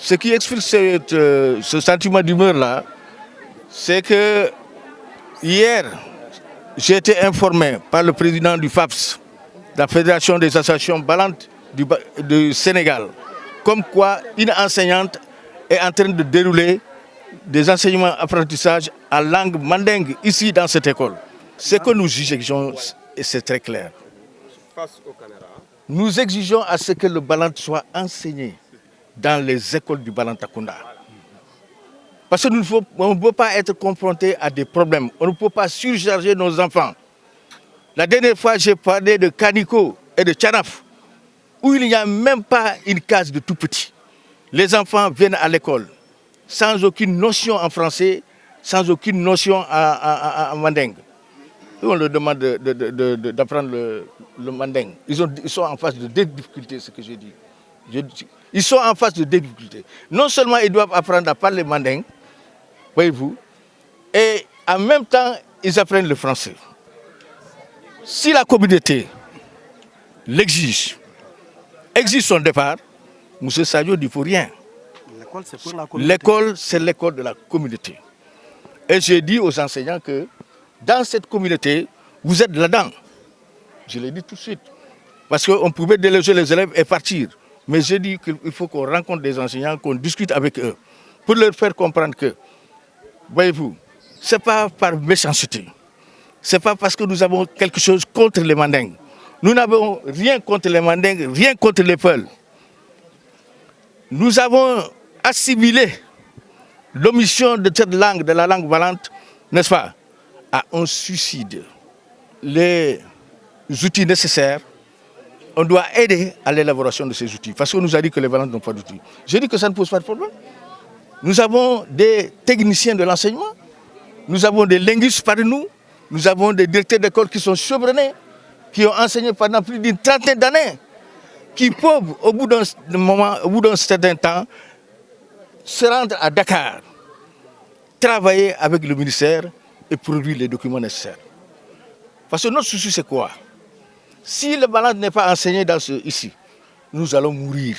Ce qui explique ce sentiment d'humeur-là, c'est que hier, j'ai été informé par le président du FAPS, la Fédération des associations balantes du Sénégal, comme quoi une enseignante est en train de dérouler des enseignements apprentissages en langue mandingue ici dans cette école. Ce que nous exigeons, et c'est très clair, nous exigeons à ce que le balant soit enseigné dans les écoles du Balantakunda. Parce que on ne peut pas être confronté à des problèmes, on ne peut pas surcharger nos enfants. La dernière fois, j'ai parlé de Kaniko et de Tchanaf, où il n'y a même pas une case de tout petit. Les enfants viennent à l'école sans aucune notion en français, sans aucune notion en mandingue. Et on leur demande d'apprendre le mandingue. Ils sont en face de des difficultés, ce que j'ai dit. Ils sont en face de des difficultés. Non seulement ils doivent apprendre à parler mandingue, voyez-vous, et en même temps, ils apprennent le français. Si la communauté l'exige, exige son départ, M. Sadio ne dit pour rien. L'école, c'est pour la communauté. L'école, c'est l'école de la communauté. Et j'ai dit aux enseignants que dans cette communauté, vous êtes là-dedans. Je l'ai dit tout de suite. Parce qu'on pouvait déloger les élèves et partir. Mais j'ai dit qu'il faut qu'on rencontre des enseignants, qu'on discute avec eux, pour leur faire comprendre que, voyez-vous, ce n'est pas par méchanceté. Ce n'est pas parce que nous avons quelque chose contre les mandingues. Nous n'avons rien contre les mandingues, rien contre les Peuls. Nous avons assimilé l'omission de cette langue, de la langue valante, n'est-ce pas, à un suicide. Les outils nécessaires, on doit aider à l'élaboration de ces outils. Parce qu'on nous a dit que les valantes n'ont pas d'outils. Je dis que ça ne pose pas de problème. Nous avons des techniciens de l'enseignement, nous avons des linguistes parmi nous, nous avons des directeurs d'école qui sont chevronnés, qui ont enseigné pendant plus d'une trentaine d'années, qui peuvent, au bout d'un moment, au bout d'un certain temps, se rendre à Dakar, travailler avec le ministère et produire les documents nécessaires. Parce que notre souci, c'est quoi? Si le balade n'est pas enseigné ici, nous allons mourir.